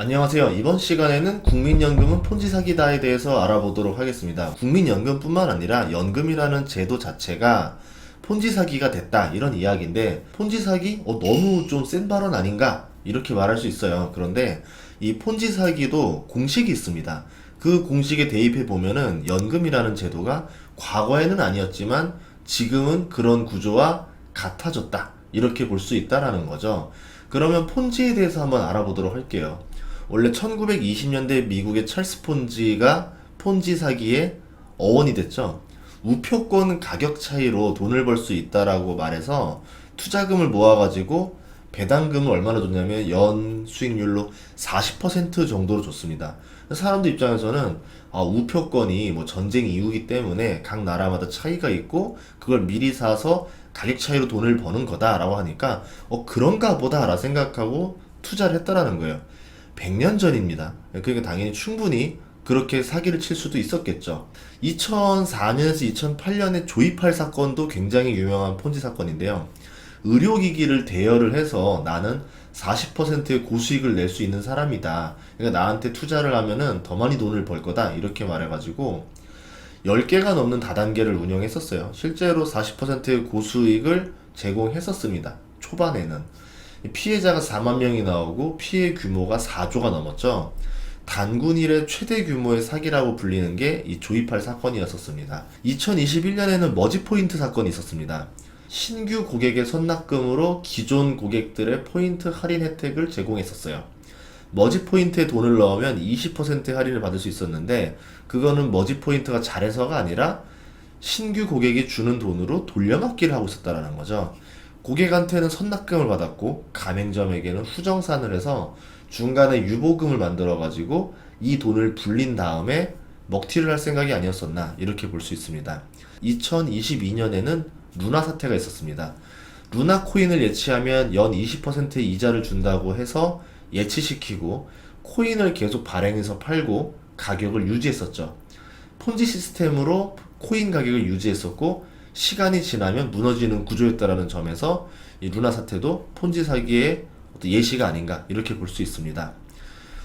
안녕하세요. 이번 시간에는 국민연금은 폰지 사기다에 대해서 알아보도록 하겠습니다. 국민연금뿐만 아니라 연금이라는 제도 자체가 폰지 사기가 됐다 이런 이야기인데, 폰지 사기? 너무 좀 센 발언 아닌가? 이렇게 말할 수 있어요. 그런데 이 폰지 사기도 공식이 있습니다. 그 공식에 대입해 보면은 연금이라는 제도가 과거에는 아니었지만 지금은 그런 구조와 같아졌다, 이렇게 볼 수 있다라는 거죠. 그러면 폰지에 대해서 한번 알아보도록 할게요. 원래 1920년대 미국의 찰스 폰지가 폰지 사기의 어원이 됐죠. 우표권 가격 차이로 돈을 벌 수 있다라고 말해서 투자금을 모아가지고 배당금을 얼마나 줬냐면 연 수익률로 40% 정도로 줬습니다. 사람들 입장에서는 우표권이 뭐 전쟁 이후기 때문에 각 나라마다 차이가 있고 그걸 미리 사서 가격 차이로 돈을 버는 거다라고 하니까 그런가 보다라 생각하고 투자를 했다라는 거예요. 100년 전입니다. 그러니까 당연히 충분히 그렇게 사기를 칠 수도 있었겠죠. 2004년에서 2008년에 조이팔 사건도 굉장히 유명한 폰지 사건인데요. 의료기기를 대여를 해서 나는 40%의 고수익을 낼 수 있는 사람이다, 그러니까 나한테 투자를 하면은 더 많이 돈을 벌 거다, 이렇게 말해가지고 10개가 넘는 다단계를 운영했었어요. 실제로 40%의 고수익을 제공했었습니다. 초반에는. 피해자가 4만 명이 나오고 피해 규모가 4조가 넘었죠. 단군 이래 최대 규모의 사기라고 불리는 게 이 조이팔 사건이었었습니다. 2021년에는 머지포인트 사건이 있었습니다. 신규 고객의 선납금으로 기존 고객들의 포인트 할인 혜택을 제공했었어요. 머지포인트에 돈을 넣으면 20% 할인을 받을 수 있었는데, 그거는 머지포인트가 잘해서가 아니라 신규 고객이 주는 돈으로 돌려막기를 하고 있었다는 거죠. 고객한테는 선납금을 받았고 가맹점에게는 후정산을 해서 중간에 유보금을 만들어 가지고 이 돈을 불린 다음에 먹튀를 할 생각이 아니었었나, 이렇게 볼 수 있습니다. 2022년에는 루나 사태가 있었습니다. 루나 코인을 예치하면 연 20%의 이자를 준다고 해서 예치시키고 코인을 계속 발행해서 팔고 가격을 유지했었죠. 폰지 시스템으로 코인 가격을 유지했었고 시간이 지나면 무너지는 구조였다라는 점에서 이 루나 사태도 폰지 사기의 어떤 예시가 아닌가, 이렇게 볼 수 있습니다.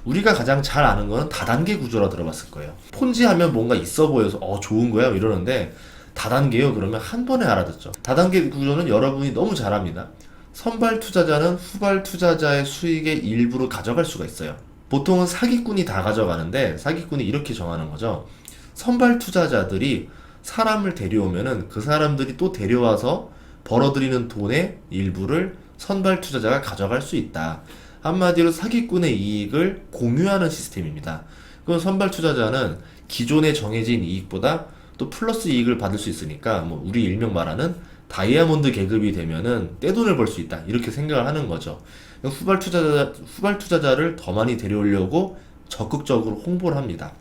우리가 가장 잘 아는 거는 다단계 구조라 들어봤을 거예요. 폰지 하면 뭔가 있어 보여서 좋은 거야 이러는데, 다단계요 그러면 한 번에 알아듣죠. 다단계 구조는 여러분이 너무 잘 압니다. 선발 투자자는 후발 투자자의 수익의 일부를 가져갈 수가 있어요. 보통은 사기꾼이 다 가져가는데, 사기꾼이 이렇게 정하는 거죠. 선발 투자자들이 사람을 데려오면은 그 사람들이 또 데려와서 벌어들이는 돈의 일부를 선발 투자자가 가져갈 수 있다. 한마디로 사기꾼의 이익을 공유하는 시스템입니다. 그럼 선발 투자자는 기존에 정해진 이익보다 또 플러스 이익을 받을 수 있으니까, 뭐 우리 일명 말하는 다이아몬드 계급이 되면은 떼돈을 벌 수 있다, 이렇게 생각을 하는 거죠. 후발 투자자를 더 많이 데려오려고 적극적으로 홍보를 합니다.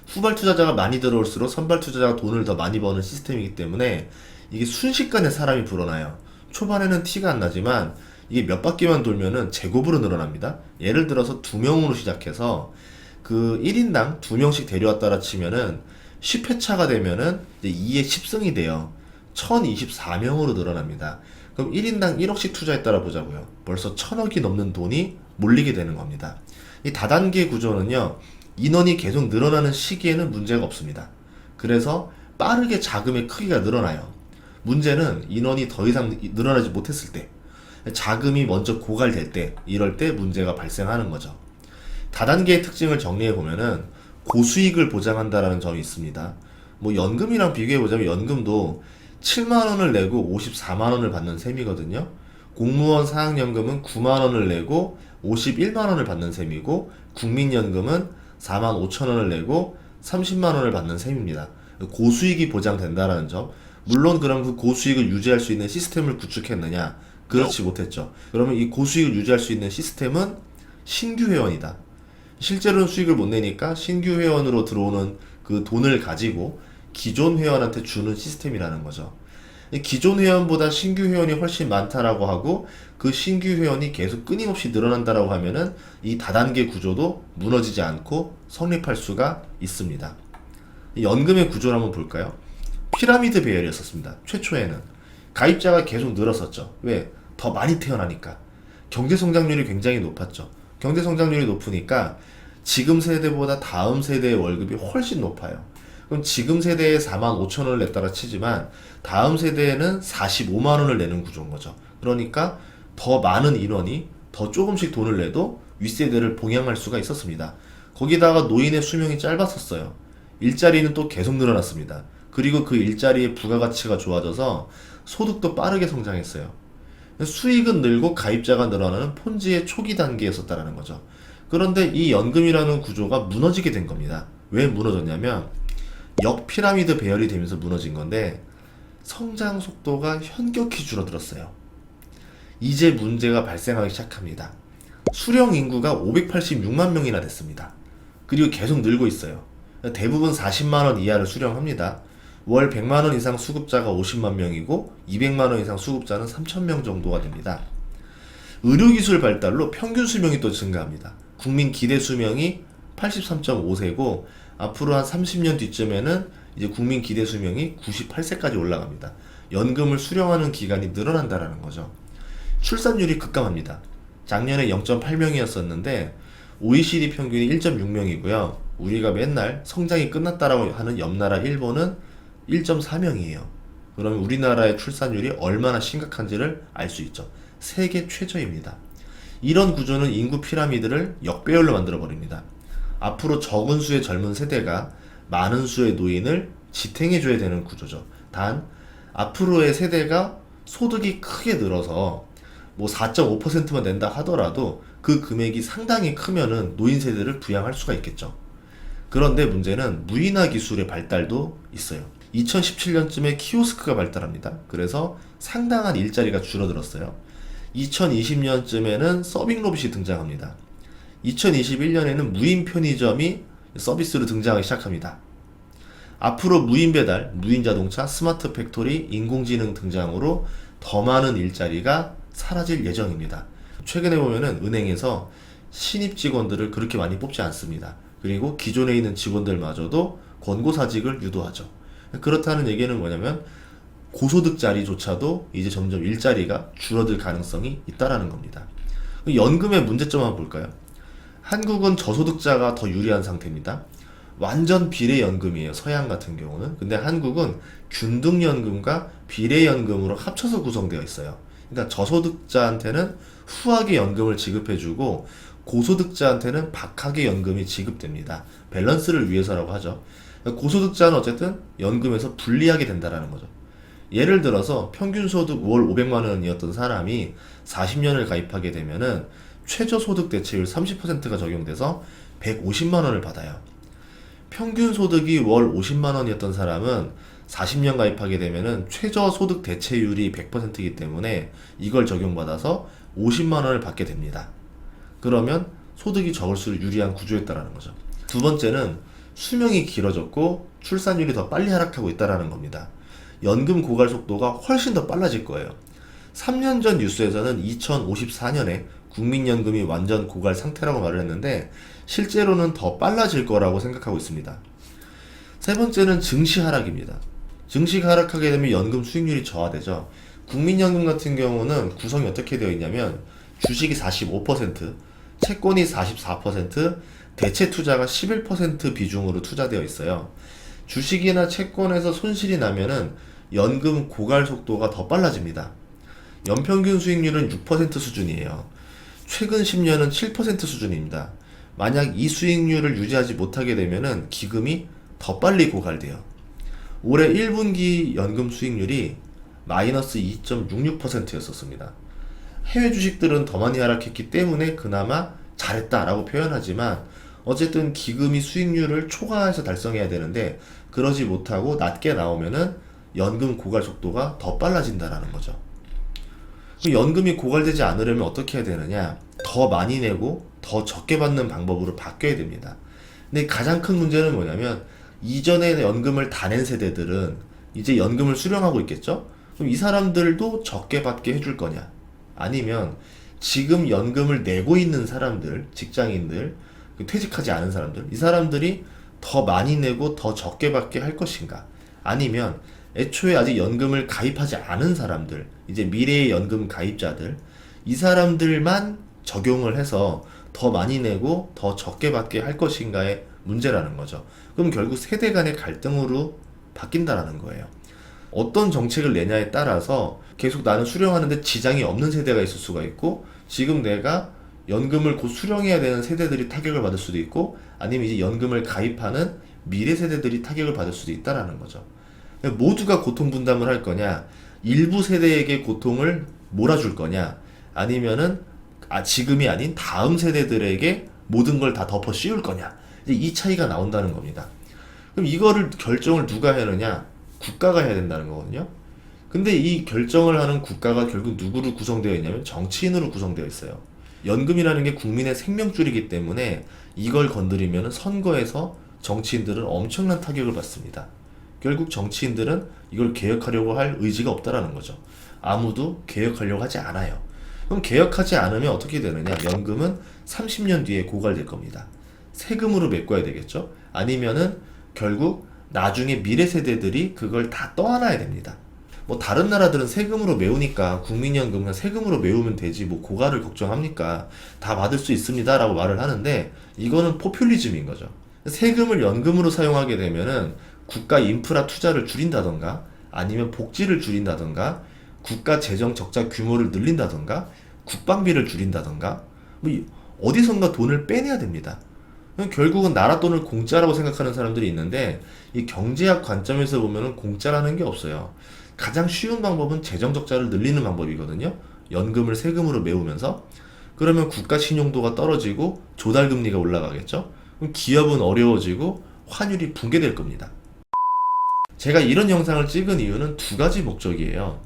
후발 투자자가 많이 들어올수록 선발 투자자가 돈을 더 많이 버는 시스템이기 때문에 이게 순식간에 사람이 불어나요. 초반에는 티가 안 나지만 이게 몇 바퀴만 돌면은 제곱으로 늘어납니다. 예를 들어서 2명으로 시작해서 그 1인당 2명씩 데려왔다라 치면은 10회차가 되면은 이제 2의 10승이 돼요. 1024명으로 늘어납니다. 그럼 1인당 1억씩 투자했다라 보자고요. 벌써 1000억이 넘는 돈이 몰리게 되는 겁니다. 이 다단계 구조는요, 인원이 계속 늘어나는 시기에는 문제가 없습니다. 그래서 빠르게 자금의 크기가 늘어나요. 문제는 인원이 더 이상 늘어나지 못했을 때, 자금이 먼저 고갈될 때, 이럴 때 문제가 발생하는 거죠. 다단계의 특징을 정리해 보면은 고수익을 보장한다라는 점이 있습니다. 뭐 연금이랑 비교해 보자면 연금도 7만 원을 내고 54만 원을 받는 셈이거든요. 공무원 사학연금은 9만 원을 내고 51만 원을 받는 셈이고, 국민연금은 4만 5천 원을 내고 30만 원을 받는 셈입니다. 고수익이 보장된다라는 점. 물론 그럼 그 고수익을 유지할 수 있는 시스템을 구축했느냐? 그렇지 못했죠. 그러면 이 고수익을 유지할 수 있는 시스템은 신규 회원이다. 실제로는 수익을 못 내니까 신규 회원으로 들어오는 그 돈을 가지고 기존 회원한테 주는 시스템이라는 거죠. 기존 회원보다 신규 회원이 훨씬 많다라고 하고 그 신규 회원이 계속 끊임없이 늘어난다라고 하면은 이 다단계 구조도 무너지지 않고 성립할 수가 있습니다. 연금의 구조를 한번 볼까요? 피라미드 배열이었습니다. 최초에는 가입자가 계속 늘었었죠. 왜? 더 많이 태어나니까. 경제 성장률이 굉장히 높았죠. 경제 성장률이 높으니까 지금 세대보다 다음 세대의 월급이 훨씬 높아요. 그럼 지금 세대에 4만 5천 원을 냈다라 치지만 다음 세대에는 45만 원을 내는 구조인 거죠. 그러니까 더 많은 인원이 더 조금씩 돈을 내도 윗세대를 봉양할 수가 있었습니다. 거기다가 노인의 수명이 짧았었어요. 일자리는 또 계속 늘어났습니다. 그리고 그 일자리의 부가가치가 좋아져서 소득도 빠르게 성장했어요. 수익은 늘고 가입자가 늘어나는 폰지의 초기 단계였었다라는 거죠. 그런데 이 연금이라는 구조가 무너지게 된 겁니다. 왜 무너졌냐면 역피라미드 배열이 되면서 무너진 건데 성장 속도가 현격히 줄어들었어요. 이제 문제가 발생하기 시작합니다. 수령 인구가 586만 명이나 됐습니다. 그리고 계속 늘고 있어요. 대부분 40만 원 이하를 수령합니다. 월 100만 원 이상 수급자가 50만 명이고 200만 원 이상 수급자는 3천 명 정도가 됩니다. 의료기술 발달로 평균 수명이 또 증가합니다. 국민 기대 수명이 83.5세고 앞으로 한 30년 뒤쯤에는 이제 국민 기대 수명이 98세까지 올라갑니다. 연금을 수령하는 기간이 늘어난다라는 거죠. 출산율이 급감합니다. 작년에 0.8명이었었는데 OECD 평균이 1.6명이고요. 우리가 맨날 성장이 끝났다라고 하는 옆나라 일본은 1.4명이에요. 그러면 우리나라의 출산율이 얼마나 심각한지를 알 수 있죠. 세계 최저입니다. 이런 구조는 인구 피라미드를 역배열로 만들어 버립니다. 앞으로 적은 수의 젊은 세대가 많은 수의 노인을 지탱해줘야 되는 구조죠. 단 앞으로의 세대가 소득이 크게 늘어서 뭐 4.5%만 낸다 하더라도 그 금액이 상당히 크면은 노인 세대를 부양할 수가 있겠죠. 그런데 문제는 무인화 기술의 발달도 있어요. 2017년쯤에 키오스크가 발달합니다. 그래서 상당한 일자리가 줄어들었어요. 2020년쯤에는 서빙 로봇이 등장합니다. 2021년에는 무인 편의점이 서비스로 등장하기 시작합니다. 앞으로 무인 배달, 무인 자동차, 스마트 팩토리, 인공지능 등장으로 더 많은 일자리가 사라질 예정입니다. 최근에 보면은 은행에서 신입 직원들을 그렇게 많이 뽑지 않습니다. 그리고 기존에 있는 직원들마저도 권고사직을 유도하죠. 그렇다는 얘기는 뭐냐면 고소득 자리조차도 이제 점점 일자리가 줄어들 가능성이 있다라는 겁니다. 연금의 문제점 한번 볼까요? 한국은 저소득자가 더 유리한 상태입니다. 완전 비례연금이에요. 서양 같은 경우는. 근데 한국은 균등연금과 비례연금으로 합쳐서 구성되어 있어요. 그러니까 저소득자한테는 후하게 연금을 지급해주고 고소득자한테는 박하게 연금이 지급됩니다. 밸런스를 위해서라고 하죠. 고소득자는 어쨌든 연금에서 불리하게 된다라는 거죠. 예를 들어서 평균 소득 월 500만 원이었던 사람이 40년을 가입하게 되면은 최저소득 대체율 30%가 적용돼서 150만 원을 받아요. 평균 소득이 월 50만 원이었던 사람은 40년 가입하게 되면은 최저소득 대체율이 100%이기 때문에 이걸 적용받아서 50만 원을 받게 됩니다. 그러면 소득이 적을수록 유리한 구조였다라는 거죠. 두 번째는 수명이 길어졌고 출산율이 더 빨리 하락하고 있다라는 겁니다. 연금 고갈 속도가 훨씬 더 빨라질 거예요. 3년 전 뉴스에서는 2054년에 국민연금이 완전 고갈 상태라고 말을 했는데 실제로는 더 빨라질 거라고 생각하고 있습니다. 세 번째는 증시 하락입니다. 증시가 하락하게 되면 연금 수익률이 저하되죠. 국민연금 같은 경우는 구성이 어떻게 되어 있냐면 주식이 45%, 채권이 44%, 대체 투자가 11% 비중으로 투자되어 있어요. 주식이나 채권에서 손실이 나면은 연금 고갈 속도가 더 빨라집니다. 연평균 수익률은 6% 수준이에요. 최근 10년은 7% 수준입니다. 만약 이 수익률을 유지하지 못하게 되면은 기금이 더 빨리 고갈돼요. 올해 1분기 연금 수익률이 마이너스 2.66%였었습니다. 해외 주식들은 더 많이 하락했기 때문에 그나마 잘했다라고 표현하지만 어쨌든 기금이 수익률을 초과해서 달성해야 되는데 그러지 못하고 낮게 나오면은 연금 고갈 속도가 더 빨라진다라는 거죠. 연금이 고갈되지 않으려면 어떻게 해야 되느냐? 더 많이 내고 더 적게 받는 방법으로 바뀌어야 됩니다. 근데 가장 큰 문제는 뭐냐면 이전에 연금을 다 낸 세대들은 이제 연금을 수령하고 있겠죠? 그럼 이 사람들도 적게 받게 해줄 거냐? 아니면 지금 연금을 내고 있는 사람들, 직장인들, 퇴직하지 않은 사람들, 이 사람들이 더 많이 내고 더 적게 받게 할 것인가? 아니면 애초에 아직 연금을 가입하지 않은 사람들, 이제 미래의 연금 가입자들, 이 사람들만 적용을 해서 더 많이 내고 더 적게 받게 할 것인가의 문제라는 거죠. 그럼 결국 세대 간의 갈등으로 바뀐다라는 거예요. 어떤 정책을 내냐에 따라서 계속 나는 수령하는데 지장이 없는 세대가 있을 수가 있고, 지금 내가 연금을 곧 수령해야 되는 세대들이 타격을 받을 수도 있고, 아니면 이제 연금을 가입하는 미래 세대들이 타격을 받을 수도 있다라는 거죠. 모두가 고통 분담을 할 거냐, 일부 세대에게 고통을 몰아줄 거냐, 아니면은 지금이 아닌 다음 세대들에게 모든 걸 다 덮어 씌울 거냐, 이제 이 차이가 나온다는 겁니다. 그럼 이거를 결정을 누가 해야 하느냐? 국가가 해야 된다는 거거든요. 근데 이 결정을 하는 국가가 결국 누구로 구성되어 있냐면 정치인으로 구성되어 있어요. 연금이라는 게 국민의 생명줄이기 때문에 이걸 건드리면 선거에서 정치인들은 엄청난 타격을 받습니다. 결국 정치인들은 이걸 개혁하려고 할 의지가 없다라는 거죠. 아무도 개혁하려고 하지 않아요. 그럼 개혁하지 않으면 어떻게 되느냐? 연금은 30년 뒤에 고갈될 겁니다. 세금으로 메꿔야 되겠죠? 아니면은 결국 나중에 미래 세대들이 그걸 다 떠안아야 됩니다. 뭐 다른 나라들은 세금으로 메우니까 국민연금 그냥 세금으로 메우면 되지 뭐 고갈을 걱정합니까? 다 받을 수 있습니다 라고 말을 하는데, 이거는 포퓰리즘인 거죠. 세금을 연금으로 사용하게 되면은 국가 인프라 투자를 줄인다던가, 아니면 복지를 줄인다던가, 국가 재정 적자 규모를 늘린다던가, 국방비를 줄인다던가, 뭐 어디선가 돈을 빼내야 됩니다. 결국은 나라 돈을 공짜라고 생각하는 사람들이 있는데, 이 경제학 관점에서 보면은 공짜라는 게 없어요. 가장 쉬운 방법은 재정 적자를 늘리는 방법이거든요. 연금을 세금으로 메우면서. 그러면 국가 신용도가 떨어지고 조달 금리가 올라가겠죠. 그럼 기업은 어려워지고 환율이 붕괴될 겁니다. 제가 이런 영상을 찍은 이유는 두 가지 목적이에요.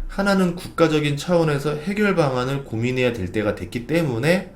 하나는 국가적인 차원에서 해결 방안을 고민해야 될 때가 됐기 때문에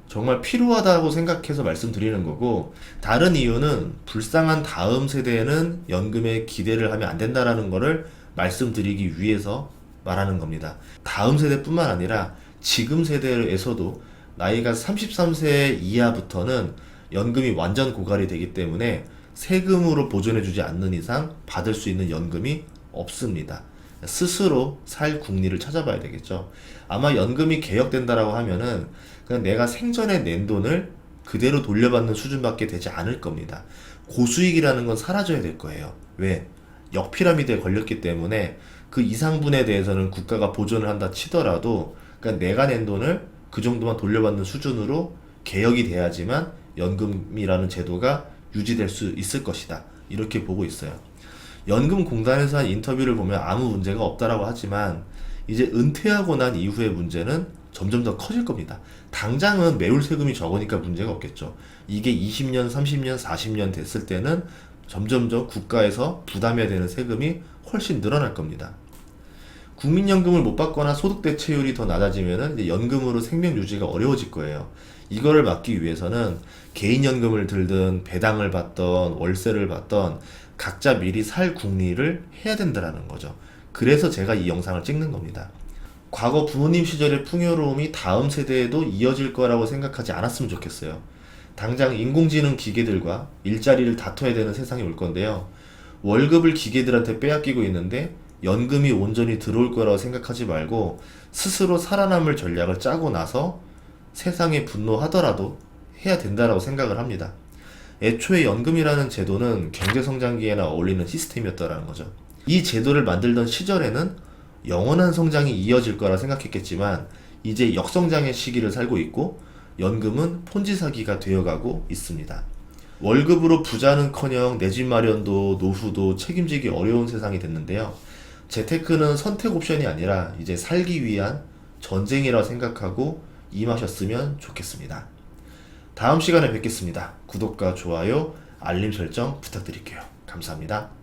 정말 필요하다고 생각해서 말씀드리는 거고, 다른 이유는 불쌍한 다음 세대에는 연금에 기대를 하면 안 된다라는 거를 말씀드리기 위해서 말하는 겁니다. 다음 세대뿐만 아니라 지금 세대에서도 나이가 33세 이하부터는 연금이 완전 고갈이 되기 때문에 세금으로 보존해주지 않는 이상 받을 수 있는 연금이 없습니다. 스스로 살 국리를 찾아봐야 되겠죠. 아마 연금이 개혁된다라고 하면은 그냥 내가 생전에 낸 돈을 그대로 돌려받는 수준밖에 되지 않을 겁니다. 고수익이라는 건 사라져야 될 거예요. 왜? 역피라미드에 걸렸기 때문에 그 이상분에 대해서는 국가가 보존을 한다 치더라도, 그러니까 내가 낸 돈을 그 정도만 돌려받는 수준으로 개혁이 돼야지만 연금이라는 제도가 유지될 수 있을 것이다, 이렇게 보고 있어요. 연금공단에서 한 인터뷰를 보면 아무 문제가 없다라고 하지만, 이제 은퇴하고 난 이후의 문제는 점점 더 커질 겁니다. 당장은 매울 세금이 적으니까 문제가 없겠죠. 이게 20년, 30년, 40년 됐을 때는 점점점 국가에서 부담해야 되는 세금이 훨씬 늘어날 겁니다. 국민연금을 못 받거나 소득 대체율이 더 낮아지면은 이제 연금으로 생명 유지가 어려워질 거예요. 이거를 막기 위해서는 개인연금을 들든 배당을 받던 월세를 받던 각자 미리 살 국리를 해야 된다는 거죠. 그래서 제가 이 영상을 찍는 겁니다. 과거 부모님 시절의 풍요로움이 다음 세대에도 이어질 거라고 생각하지 않았으면 좋겠어요. 당장 인공지능 기계들과 일자리를 다퉈야 되는 세상이 올 건데요. 월급을 기계들한테 빼앗기고 있는데 연금이 온전히 들어올 거라고 생각하지 말고 스스로 살아남을 전략을 짜고 나서 세상에 분노하더라도 해야 된다라고 생각을 합니다. 애초에 연금이라는 제도는 경제성장기에나 어울리는 시스템이었다라는 거죠. 이 제도를 만들던 시절에는 영원한 성장이 이어질 거라 생각했겠지만, 이제 역성장의 시기를 살고 있고 연금은 폰지 사기가 되어가고 있습니다. 월급으로 부자는커녕 내 집 마련도 노후도 책임지기 어려운 세상이 됐는데요. 재테크는 선택 옵션이 아니라 이제 살기 위한 전쟁이라 생각하고 임하셨으면 좋겠습니다. 다음 시간에 뵙겠습니다. 구독과 좋아요, 알림 설정 부탁드릴게요. 감사합니다.